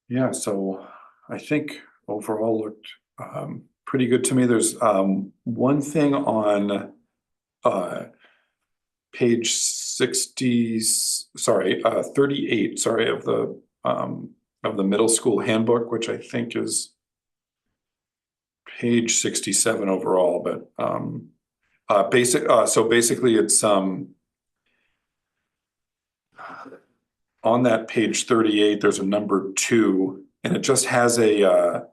Yeah, so I think overall looked pretty good to me. There's one thing on page 60, sorry, 38, sorry, of the middle school handbook, which I think is page 67 overall, but so basically it's on that page 38, there's a number 2, and it just has a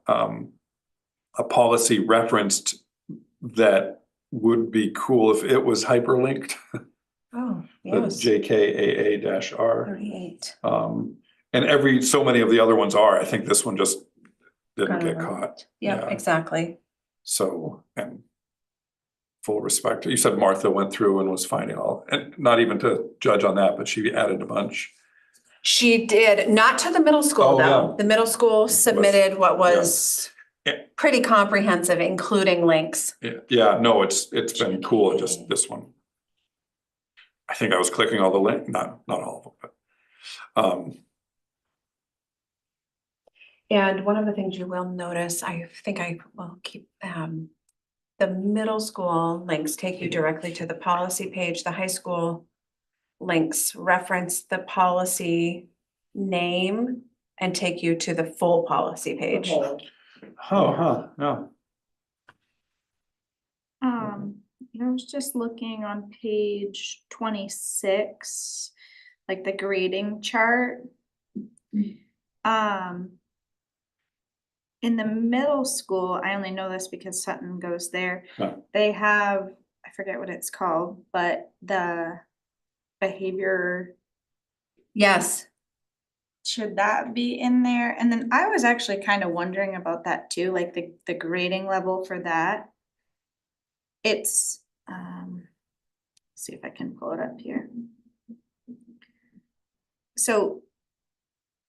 policy referenced that would be cool if it was hyperlinked. Oh, The yes. JKAA-R. 38. And so many of the other ones are. I think this one just didn't get Right. caught. Yeah, exactly. So, and full respect. You said Martha went through and was finding all, and not even to judge on that, but she added a bunch. She did, not to the middle school Oh, though. yeah. The middle school submitted what was Yeah. pretty comprehensive, including links. Yeah, no, it's been cool. Just this one. I think I was clicking all the link, not all of them, but And one of the things you will notice, I think I will keep, the middle school links take you directly to the policy page. The high school links reference the policy name and take you to the full policy page. no. I was just looking on page 26, like the grading chart. In the middle school, I only know this because Sutton goes there. Huh. They have, I forget what it's called, but the behavior. Yes. Should that be in there? And then I was actually kind of wondering about that too, like the grading level for that. It's, see if I can pull it up here. So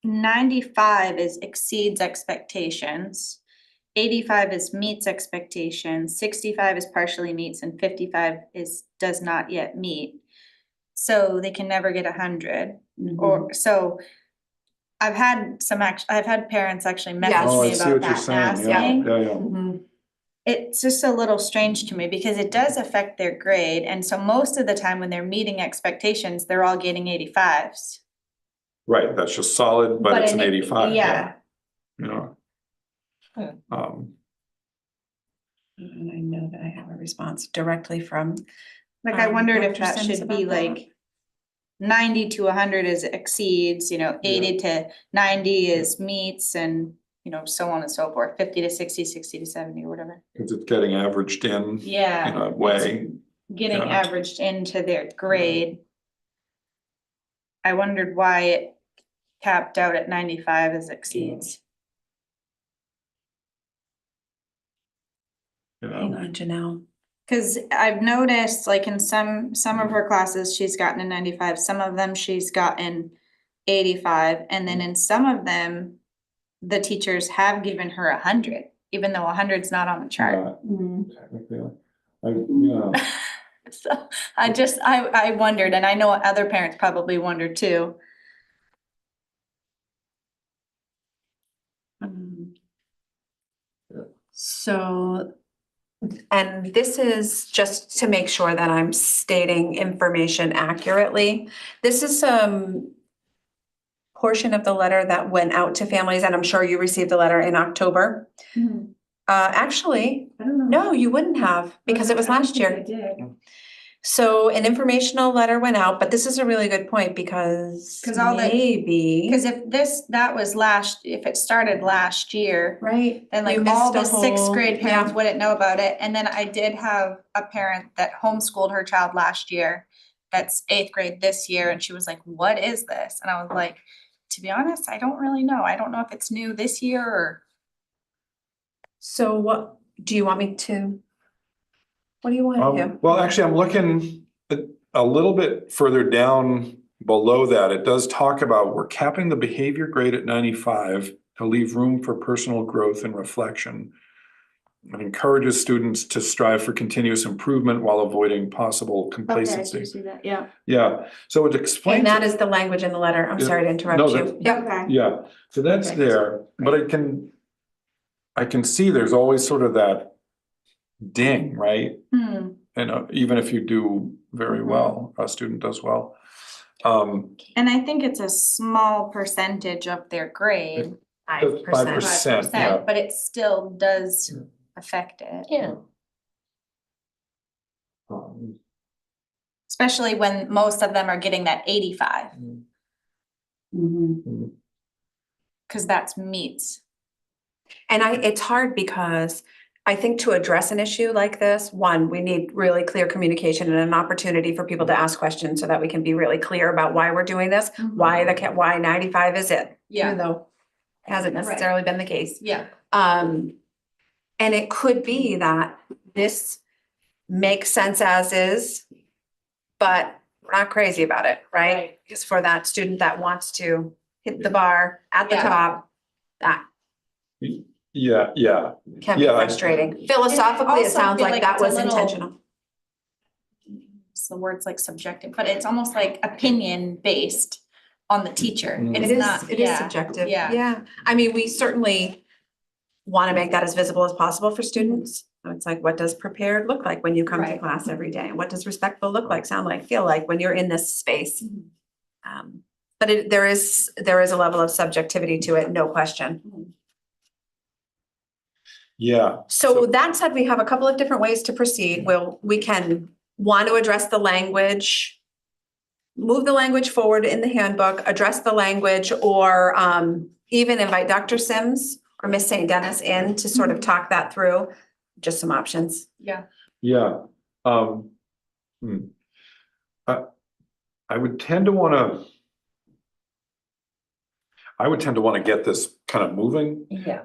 95 is exceeds expectations, 85 is meets expectations, 65 is partially meets, and 55 is does not yet meet. So they can never get 100. Or so I've had parents actually message Oh, I me see about what you're that saying. asking. Yeah. It's just a little strange to me because it does affect their grade, and so most of the time when they're meeting expectations, they're all getting 85s. Right, that's just solid, but it's an 85. Yeah. You know. And I know that I have a response directly from. Like I wondered if Dr. that Sims should be about that. like 90 to 100 is exceeds, 80 to 90 is meets, and so on and so forth, 50 to 60, 60 to 70, whatever. Because it's getting averaged in Yeah. a way. Getting averaged into their grade. I wondered why it capped out at 95 as exceeds. Hang on, Janelle. Cause I've noticed like in some of her classes, she's gotten a 95, some of them she's gotten 85, and then in some of them, the teachers have given her 100, even though 100's not on the chart. Technically, So I wondered, and I know other parents probably wonder too. So, and this is just to make sure that I'm stating information accurately. This is some portion of the letter that went out to families, and I'm sure you received the letter in October. Actually, I don't know. no, you wouldn't have, because it was last year. I did. So an informational letter went out, but this is a really good point because all the- maybe. Cause if if it started last year, Right. then You like all missed the a sixth whole- grade parents yeah. wouldn't know about it. And then I did have a parent that homeschooled her child last year. That's 8th grade this year. And she was like, what is this? And I was like, to be honest, I don't really know. I don't know if it's new this year or. So what, do you want me to? What do you want to do? Well, actually, I'm looking a little bit further down below that. It does talk about we're capping the behavior grade at 95 to leave room for personal growth and reflection. It encourages students to strive for continuous improvement while avoiding possible Okay, I do complacency. see that, yeah. Yeah, so it explains. And that is the language in the letter. I'm Yeah. sorry to interrupt No, you. Yep. Okay. Yeah, so that's Perfect. there, but I can see there's always sort of that ding, right? And even if you do very well, a student does well. And I think it's a small percentage of their grade. 5%. 5%, yeah. But it still does affect it. Yeah. Especially when most of them are getting that 85, cause that's meets. And it's hard because I think to address an issue like this, one, we need really clear communication and an opportunity for people to ask questions so that we can be really clear about why we're doing this, why 95 is it? Even though it hasn't necessarily been the case. Yeah. And it could be that this makes sense as is, but we're not crazy about it, right? Because for that student that wants to hit the bar at the Yeah. top, that Yeah, can be Yeah, frustrating. Philosophically, it also sounds feel like like that it's a was little- intentional. So words like subjective, but it's almost like opinion based on the teacher. Mm. It's not, It is yeah, subjective. yeah. Yeah. I mean, we certainly want to make that as visible as possible for students. It's like, what does prepared look like when you come to Right. class every day? And what does respectful look like, sound like, feel like when you're in this space? But there is a level of subjectivity to it, no question. yeah. So that said, we have a couple of different ways to proceed. We can want to address the language, move the language forward in the handbook, address the language, or even invite Dr. Sims or Miss St. Dennis in to sort of talk that through. Just some options. Yeah. Yeah. I would tend to wanna get this kind of moving. Yeah.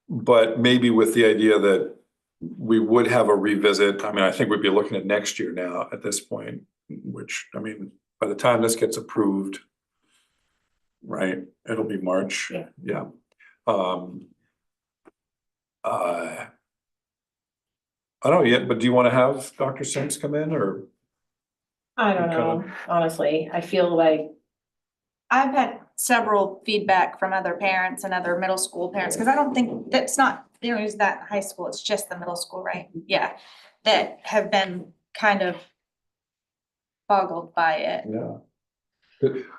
But maybe with the idea that we would have a revisit. I mean, I think we'd be looking at next year now at this point, which, I mean, by the time this gets approved, right, it'll be March. Yeah. Yeah. I don't know yet, but do you want to have Dr. Sims come in or? I don't know, honestly, I feel like, I've had several feedback from other parents and other middle school parents, because I don't think that's not, they don't use that in high school, it's just the middle school, right? Yeah, that have been kind of boggled by it. Yeah.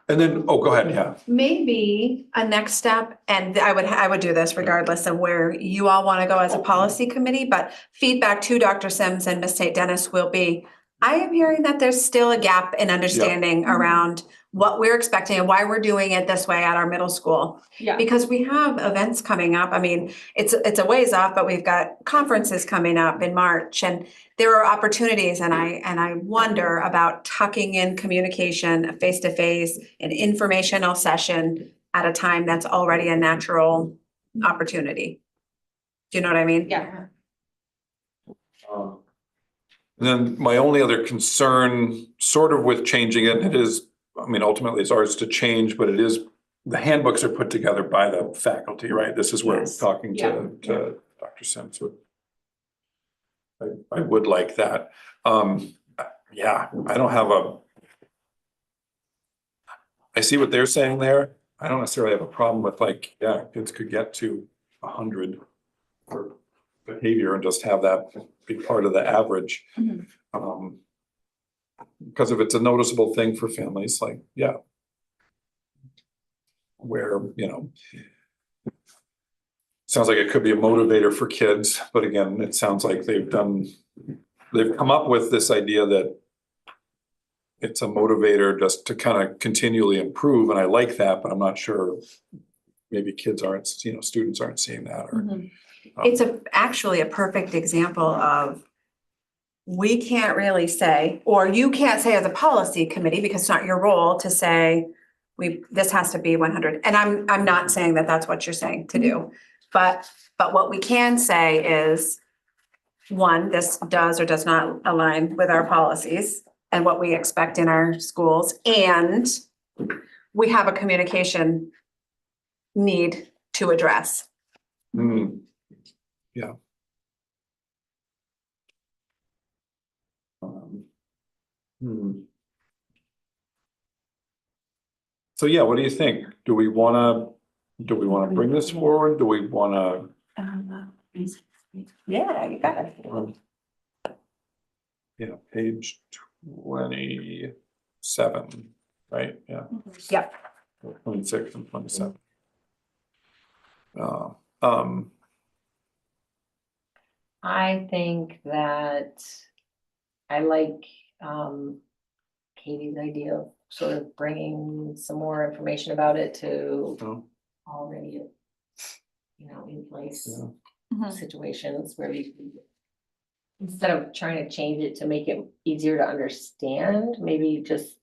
And then, oh, go ahead, yeah. Maybe a next step, and I would do this regardless of where you all want to go as a policy committee, but feedback to Dr. Sims and Miss St. Dennis will be, I am hearing that there's still a gap in understanding around what we're expecting and why we're doing it this way at our middle school. Yeah. Because we have events coming up. I mean, it's a ways off, but we've got conferences coming up in March, and there are opportunities, and I wonder about tucking in communication, a face-to-face, an informational session at a time that's already a natural opportunity. Do you know what I mean? Yeah. Then my only other concern, sort of with changing it, it is, I mean, ultimately it's ours to change, but it is, the handbooks are put together by the faculty, right? This is where Yes. talking to Dr. Sims would. I would like that. Yeah, I don't have I see what they're saying there. I don't necessarily have a problem with like, yeah, kids could get to 100 for behavior and just have that be part of the average. Because if it's a noticeable thing for families, like, yeah. Where, you know. Sounds like it could be a motivator for kids, but again, it sounds like they've come up with this idea that. It's a motivator just to kind of continually improve, and I like that, but I'm not sure. Maybe kids aren't, students aren't seeing that or. It's actually a perfect example of, we can't really say, or you can't say as a policy committee, because it's not your role to say, this has to be 100. And I'm not saying that that's what you're saying to do. But what we can say is, one, this does or does not align with our policies and what we expect in our schools. And we have a communication need to address. Yeah. Hmm. So yeah, what do you think? Do we wanna bring this forward? Do we wanna? Yeah, you got it. Yeah, page 27, right? Yeah. Yep. 26 and 27. Um, I think that I like Katie's idea of sort of bringing some more information about it to so, already, in place yeah. Mhm. situations where we can, instead of trying to change it to make it easier to understand, maybe just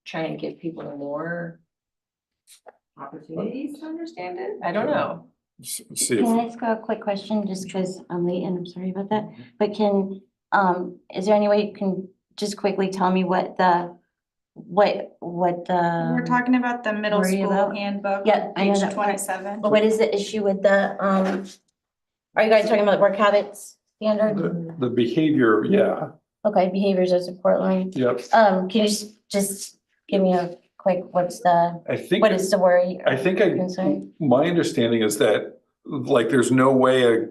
try and give people more opportunities to understand it. I don't know. See Can I if, ask a quick question, just because I'm late and I'm sorry about that, but is there any way you can just quickly tell me what the? We're talking about the middle Worry school about- handbook, Yeah, I know page that part. 27. What is the issue with the, are you guys talking about work habits standard? the behavior, yeah, Okay, behaviors as support line. yep. Can you just give me a quick, I think. what is the worry? I think concern? my understanding is that, like, there's no way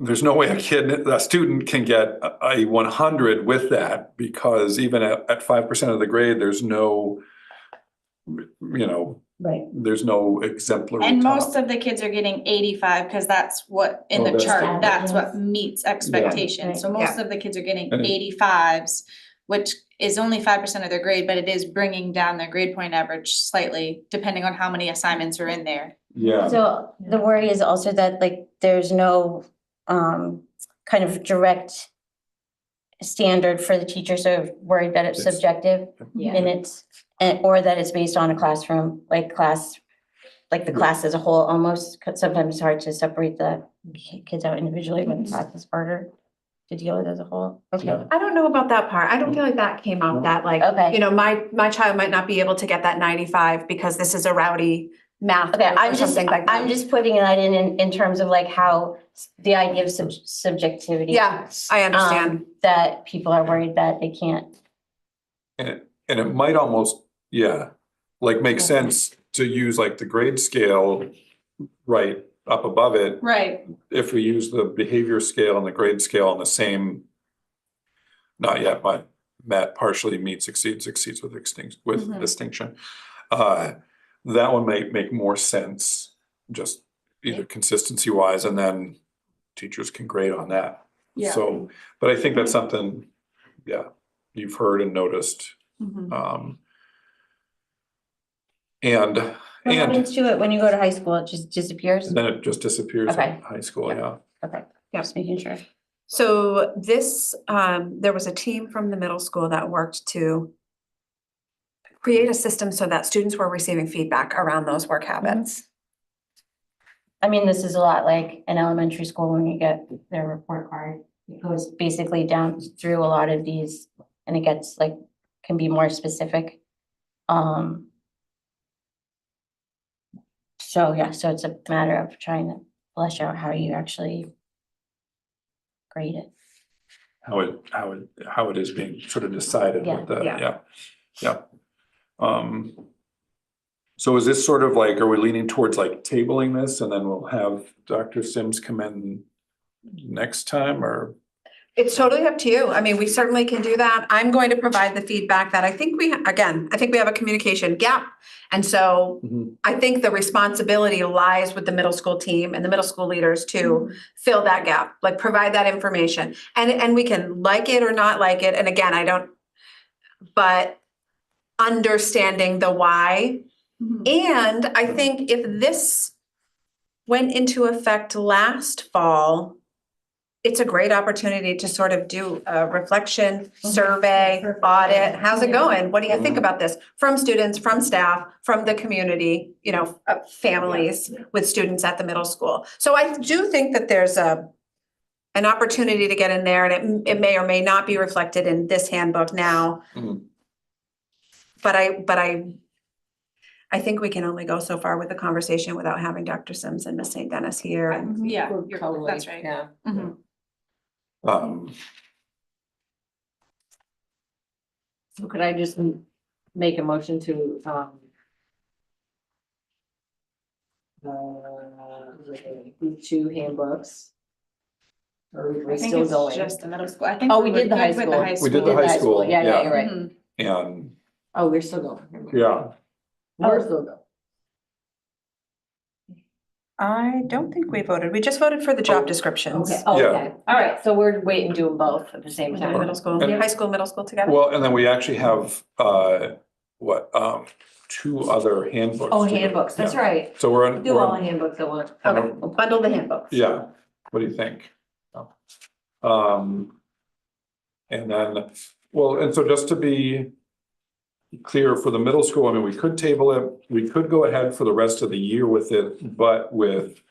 a student can get a 100 with that, because even at 5% of the grade, there's no, Right. there's no exemplary And top. most of the kids are getting 85 because that's what in Oh, the that's chart, the- that's what Yes. meets expectations. So Right. most of the kids are getting And- 85s, which is only 5% of their grade, but it is bringing down their grade point average slightly, depending on how many assignments are in there. Yeah, So the worry is also that like there's no kind of direct standard for the teacher, so worried that it's It's- subjective Yeah. and or that it's based on a classroom, like the class as a whole almost, 'cause sometimes it's hard to separate the kids out individually, but the class is harder to deal with as a whole. Okay. Yeah. I don't know about that part. I don't feel like that came out that like, Okay. my child might not be able to get that 95 because this is a rowdy math Okay, group or something like that. I'm just putting that in terms of like how the idea of subjectivity. Yeah, I understand. That people are worried that they can't. and it might almost, yeah, like make sense to use like the grade scale right up above it, Right. if we use the behavior scale and the grade scale on the same, not yet, but met, partially meets, exceeds with Mhm. distinction. That one might make more sense, just either consistency wise, and then teachers can grade on that. Yeah. So, but I think that's something, yeah, you've heard and noticed. Mhm. And What happens to it when you go to high school? It just disappears? then it just disappears Okay. in high school, yeah. Okay, Yeah. just making sure. So this, there was a team from the middle school that worked to create a system so that students were receiving feedback around those work habits. I mean, this is a lot like an elementary school when you get their report card. It goes basically down through a lot of these and it gets like, can be more specific. So yeah, so it's a matter of trying to flesh out how you actually grade it. How it is being sort of decided with the, Yeah. yeah. So is this sort of like, are we leaning towards like tabling this and then we'll have Dr. Sims come in next time, or? It's totally up to you. I mean, we certainly can do that. I'm going to provide the feedback that I think we have a communication gap. And so I think the responsibility lies with the middle school team and the middle school leaders to fill that gap, like provide that information. And we can like it or not like it. And again, but understanding the why. And I think if this went into effect last fall, it's a great opportunity to sort of do a reflection, survey, audit. How's it going? What do you think about this? From students, from staff, from the community, families with students at the middle school. So I do think that there's an opportunity to get in there, and it may or may not be reflected in this handbook now. Mhm. But I think we can only go so far with the conversation without having Dr. Sims and Miss St. Dennis here. And Yeah, Totally, that's right. yeah. Mhm. So could I just make a motion to, group 2 handbooks? Or I we're think still it's going? just the middle school. I think Oh, we were did the high good with school. We did the high school, Yeah, yeah. you're right. Mhm. And, Oh, we're still going. Never mind. yeah, We're still going. I don't think we voted. We just voted for the job descriptions. Okay, oh, Yeah. okay, all right, so we're waiting, doing both at the same We did time. middle school, And- high school, middle school together. well, and then we actually have, what, 2 other handbooks. Oh, to go. handbooks, that's Yeah. right. So we're on, Do all the handbooks at once. Okay, we'll bundle the handbooks. yeah, what do you think? And then, well, and so just to be clear for the middle school, I mean, we could table it, we could go ahead for the rest of the year with it, but with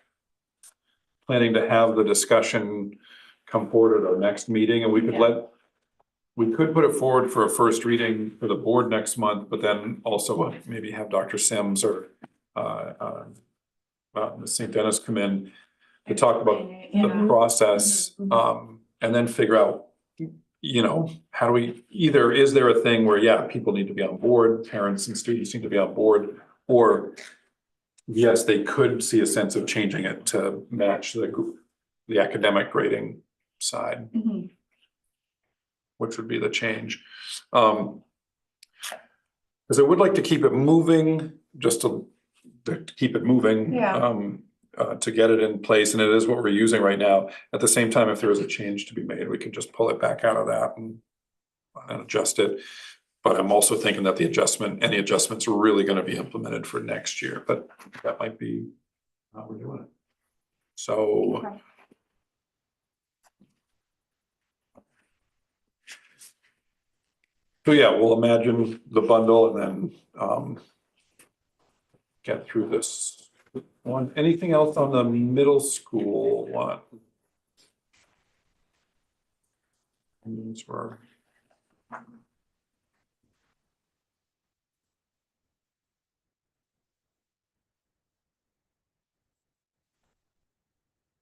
planning to have the discussion come forward at our next meeting, and we could we could put it forward for a first reading for the board next month, but then also maybe have Dr. Sims or Ms. St. Dennis come in to talk about the process, and then figure out, how do we, either is there a thing where, yeah, people need to be on board, parents and students need to be on board, or yes, they could see a sense of changing it to match the academic grading side, Mhm. which would be the change. Because I would like to keep it moving, just to keep it moving. Yeah. To get it in place, and it is what we're using right now. At the same time, if there is a change to be made, we can just pull it back out of that and adjust it. But I'm also thinking that any adjustments are really gonna be implemented for next year, but that might be how we're doing it. So. Okay. So yeah, we'll imagine the bundle and then get through this one. Anything else on the middle school one? These were.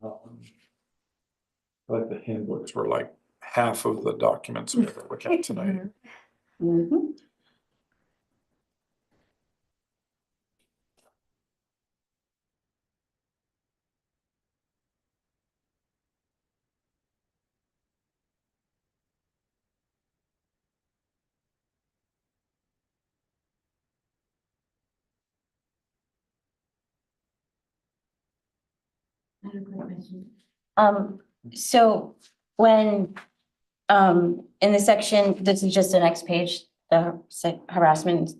I like the handbooks were like half of the documents we ever look at tonight. Mhm. So when, in the section, this is just the next page, the harassment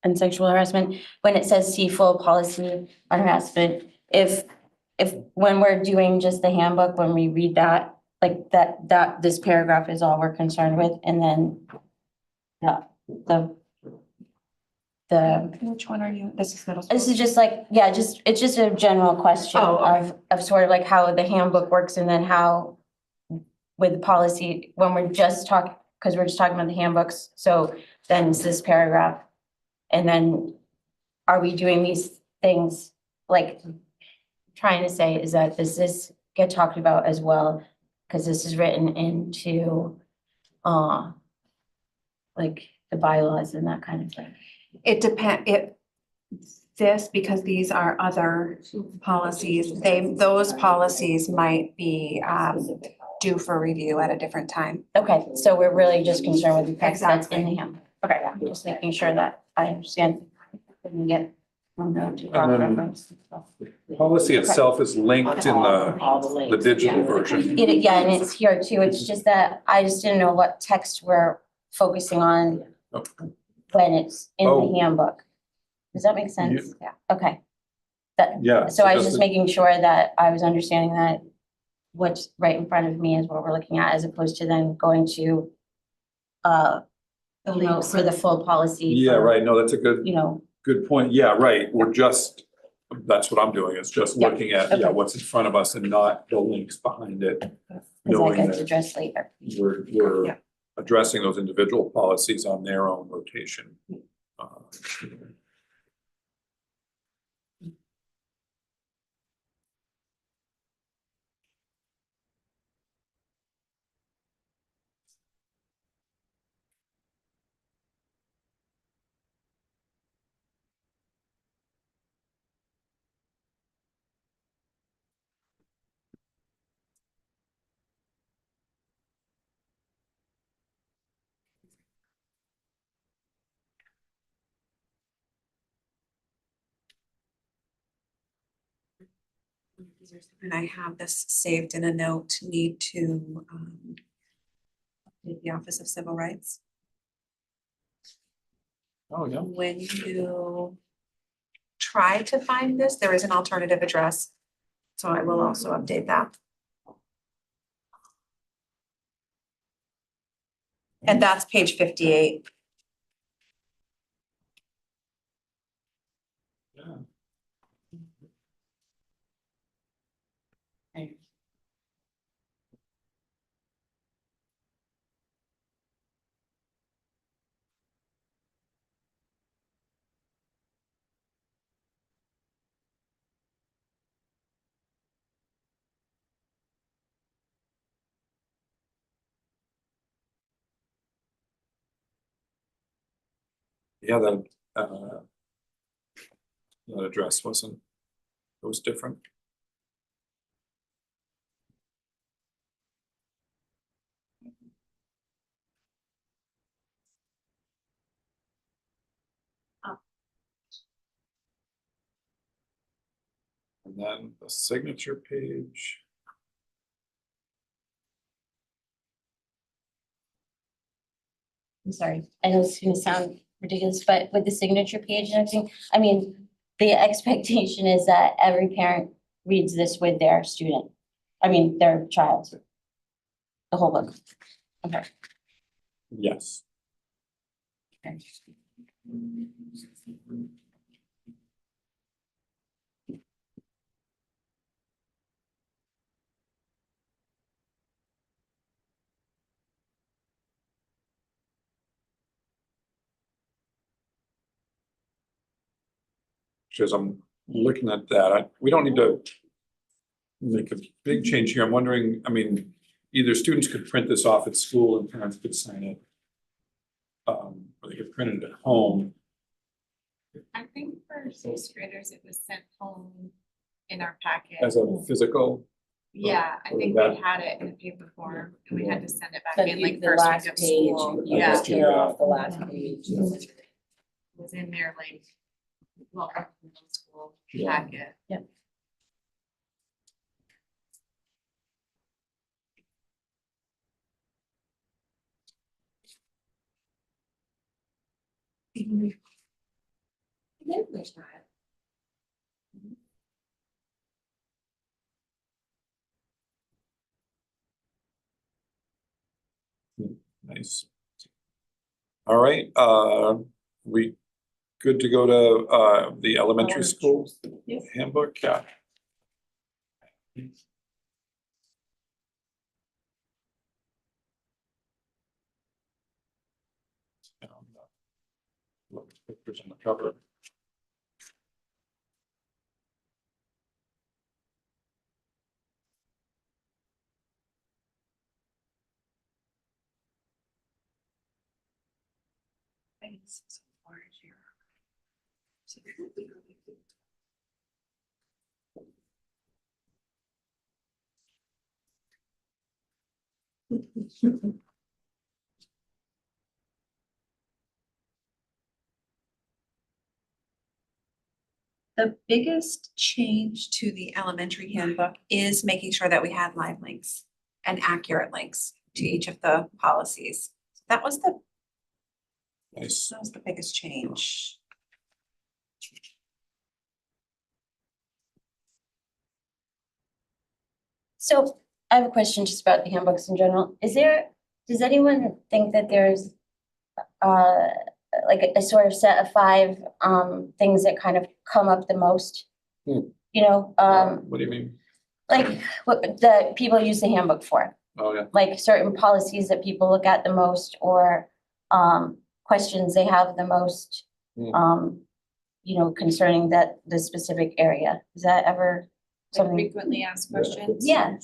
and sexual harassment, when it says see full policy on harassment, if when we're doing just the handbook, when we read that, like that this paragraph is all we're concerned with, and then the Which one are you? This is middle school. this is just like, yeah, it's just a general question Oh, okay. of sort of like how the handbook works, and then how with the policy, when we're just talking, because we're just talking about the handbooks, so then it's this paragraph. And then are we doing these things, like trying to say is that does this get talked about as well? Because this is written into like the bylaws and that kind of thing. Because these are other policies, those policies might be due for review at a different time. Okay, so we're really just concerned with the text that's in Exactly. the handbook. Okay, I'm just making sure that I understand. Didn't get. And then policy itself is linked in the digital version. Yeah, and it's here too. It's just that I just didn't know what text we're focusing on when it's in Oh. the handbook. Does that make sense? Yeah. Okay. Yeah. So I was just making sure that I was understanding that what's right in front of me is what we're looking at, as opposed to then going to for the full policy. Yeah, for, right. No, that's a good point. Yeah, right. That's what I'm doing, is just Yeah, looking at, okay. what's in front of us and not the links behind it. Because that Knowing gets that addressed later. we're Yeah. addressing those individual policies on their own rotation. And I have this saved in a note, need to update the Office of Civil Rights. Oh, yeah. When you try to find this, there is an alternative address. So I will also update that. And that's page 58. Yeah. Yeah, that address wasn't, it was different. And then the signature page. I'm sorry, I know it's gonna sound ridiculous, but with the signature page and everything, I mean, the expectation is that every parent reads this with their student. I mean, their child. The whole book. Okay. Yes. Because I'm looking at that, we don't need to make a big change here. I'm wondering, I mean, either students could print this off at school and parents could sign it. Or they could print it at home. I think for sixth graders, it was sent home in our packet. As a physical. Yeah, I or think that- we had it in a paper form and we had to send it back But in like the first last week of page, school. you Yeah, just tear off the last page. it was in their like, well, middle school Yeah. packet. Nice. All right, we good to go to the elementary school handbook? Yeah. Look at the pictures on the cover. The biggest change to the elementary handbook is making sure that we had live links and accurate links to each of the policies. That was the Nice. biggest change. So I have a question just about the handbooks in general. Does anyone think that there's like a sort of set of 5 things that kind of come up the most? Hmm. You know, What do you mean? like what the people use the handbook for, Oh, yeah. like certain policies that people look at the most, or questions they have the most, Hmm. you know, concerning the specific area. Is that ever Like something? frequently asked questions. Yeah.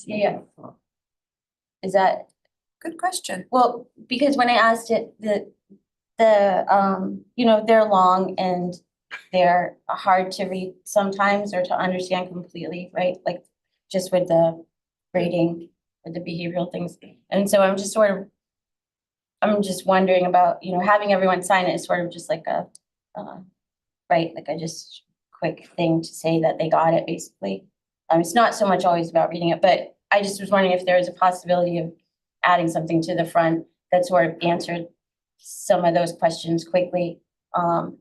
Is that, Good question. well, because when I asked it, you know, they're long and they're hard to read sometimes or to understand completely, right? Like just with the rating, with the behavioral things. And so I'm just wondering about, you know, having everyone sign it is sort of just like a, right, like a just quick thing to say that they got it, basically. It's not so much always about reading it, but I just was wondering if there was a possibility of adding something to the front that sort of answered some of those questions quickly. And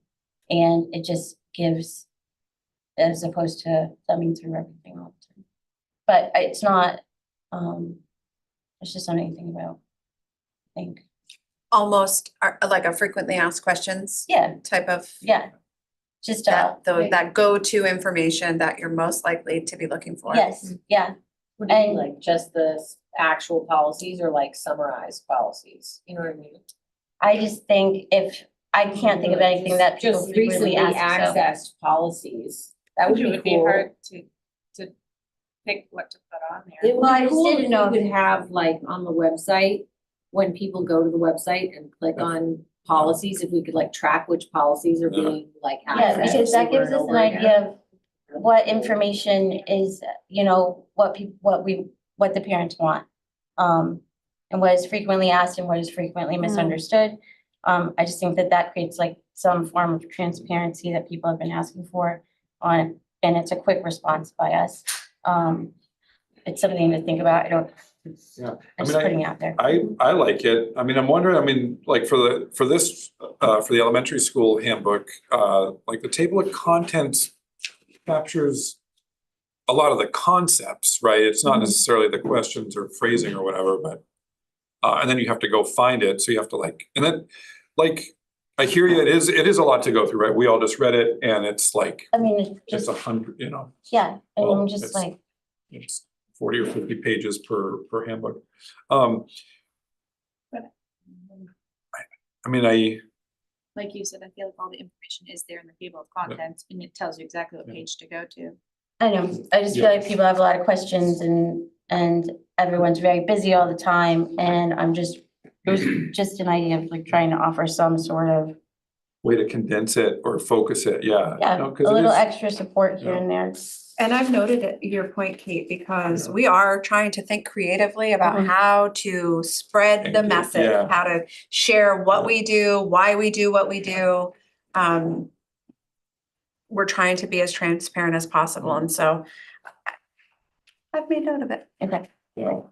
it just gives, as opposed to thumbing through everything all the time. But it's not, it's just something to think about, I think. Almost like a frequently asked questions Yeah, type of. yeah. Just, That go-to information that you're most likely to be looking for. yes, yeah. Would it be And- like just the actual policies or like summarized policies? You know what I mean? I just think I can't think of anything that people Just frequently recently ask, so. accessed policies. That would It be cool. hard to pick what to put on there. It would Well, I be just cool didn't if know we if- could have like on the website, when people go to the website and click on policies, if we could like track which policies are Yeah. being like Yeah, accessed because that over gives and us an over again. idea of what information is, what the parents want. And what is frequently asked and what is frequently misunderstood. I just think that creates like some form of transparency that people have been asking for on, and it's a quick response by us. It's something to think about. Yeah, I'm just putting it out there. I like it. I mean, I'm wondering, like for the elementary school handbook, like the table of contents captures a lot of the concepts, right? It's not necessarily the questions or phrasing or whatever, but and then you have to go find it. So you have to and then I hear you, it is a lot to go through, right? We all just read it and it's like, I mean, it's it's just, 100, yeah, I well, mean, just it's- like, it's 40 or 50 pages per handbook. Like you said, I feel like all the information is there in the table of contents and it tells you exactly what Yeah. page to go to. I know, I just feel Yeah. like people have a lot of questions and everyone's very busy all the time. And it was just an idea of like trying to offer some sort of, way to condense it or focus it, yeah. yeah, No, a 'cause it little is- extra support here and there. And I've noted your point, Kate, because Yeah. we are trying to think creatively about Mhm. how to spread the Thank you. message, Yeah. how to share what we do, why we do what we do. We're trying to be as transparent as possible, and so I've made note of it. Okay. Yeah.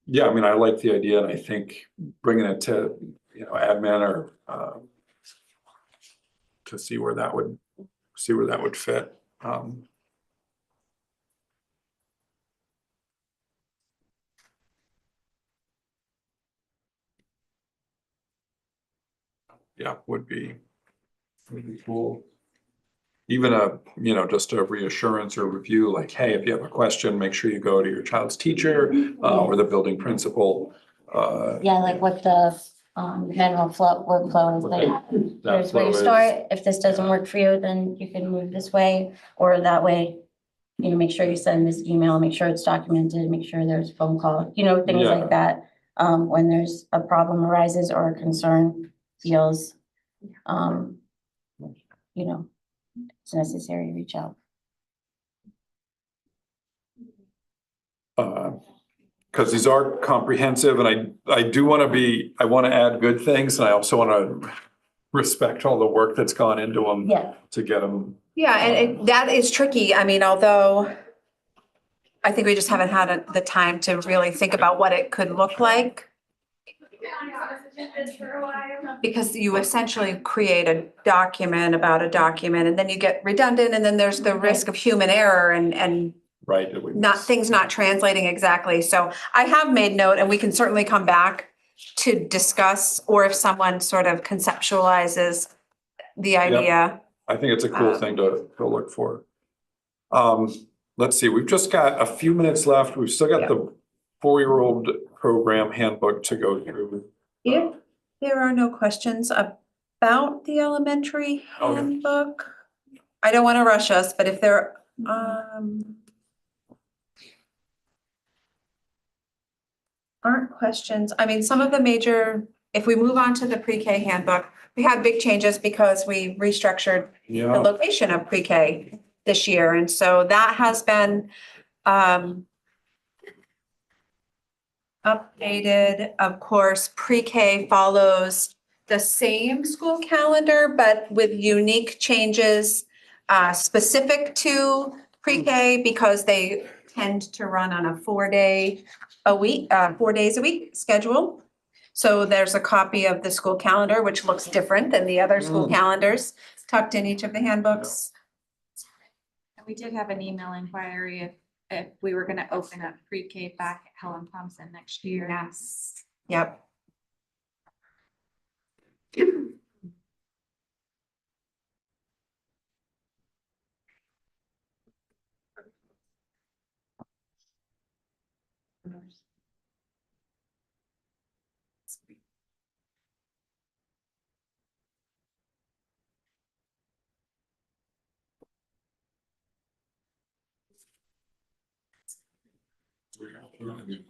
Yeah, I mean, I like the idea and I think bringing it to, admin or, to see where that would fit. Yeah, would be cool. Even just a reassurance or review, like, hey, if you have a question, make sure you go to your child's teacher, or the building principal. Yeah, like what the general workflow is like. That Here's where you flow is. start. If this doesn't work for you, then you can move this way or that way. Make sure you send this email, make sure it's documented, make sure there's a phone call, things Yeah. like that. When there's a problem arises or a concern feels, it's necessary to reach out. Because these are comprehensive and I do want to add good things and I also want to respect all the work that's gone into them Yeah, to get them. Yeah, and that is tricky. I mean, although I think we just haven't had the time to really think about what it could look like. Because you essentially create a document about a document and then you get redundant and then there's the risk of human error and Right. things not translating exactly. So I have made note and we can certainly come back to discuss, or if someone sort of conceptualizes the idea. I think it's a cool thing to look for. Let's see, we've just got a few minutes left. We've still got the 4-year-old program handbook to go through. If there are no questions about the elementary Okay. handbook, I don't want to rush us, but if there, aren't questions, I mean, some of the major, if we move on to the pre-K handbook, we had big changes because we restructured the Yeah, location of pre-K this year, and so that has been updated. Of course, pre-K follows the same school calendar, but with unique changes specific to pre-K because they tend to run on a 4 days a week schedule. So there's a copy of the school calendar, which looks different than the other school calendars tucked in each of the handbooks. We did have an email inquiry if we were gonna open up pre-K back at Helen Thompson next year. Yes. Yep.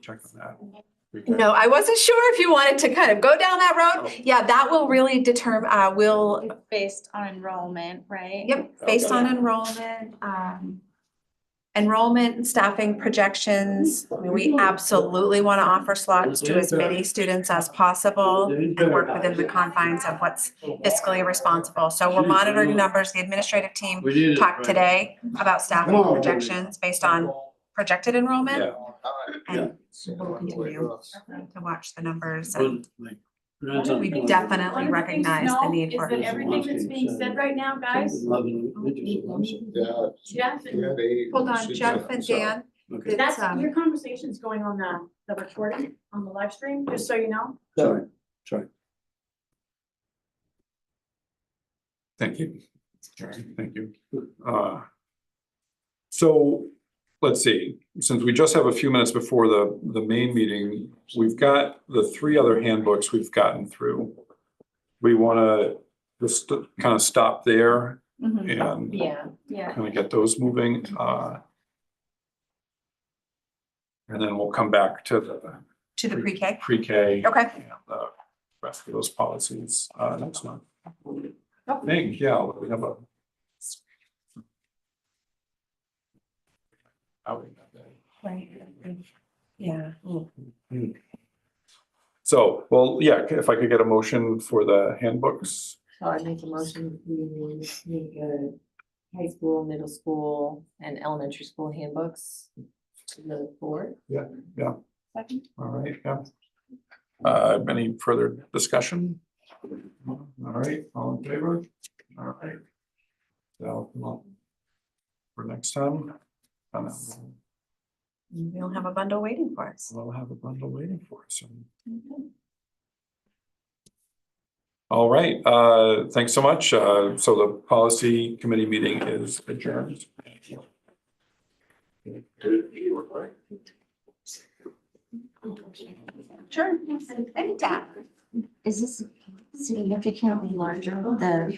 Check on that. No, I wasn't sure if you wanted to kind of go down that road. Yeah, that will really determine, Based on enrollment, right? yep, based on enrollment, enrollment and staffing projections. I mean, we absolutely want to offer slots to as many students as possible and work within the confines of what's fiscally responsible. So we're monitoring numbers. The administrative team talked today about staffing projections based on projected enrollment. Yeah. And we'll continue to watch the numbers. And we definitely recognize the need for Is that everything that's being said right now, guys? Jeff and, Hold on, Jeff and Dan. that's, It's, your conversation's going on the recording, on the live stream, just so you know. Sorry. Thank you. Thank you. So let's see, since we just have a few minutes before the main meeting, we've got the 3 other handbooks we've gotten through. We want to just kind of stop there and Yeah. kind of get those moving. And then we'll come back to the pre-K. pre-K. Okay. And the rest of those policies next month. I think, yeah, we have a. outing that day. Right. Yeah. So, well, yeah, if I could get a motion for the handbooks. So I make a motion, we make high school, middle school and elementary school handbooks to the board. All right, yeah. Any further discussion? All right, all in favor? All right. So, come on. For next time. And then We'll have a bundle waiting for us. we'll have a bundle waiting for us. All right, thanks so much. So the policy committee meeting is adjourned. Sure. Anytime. Is this significantly larger, the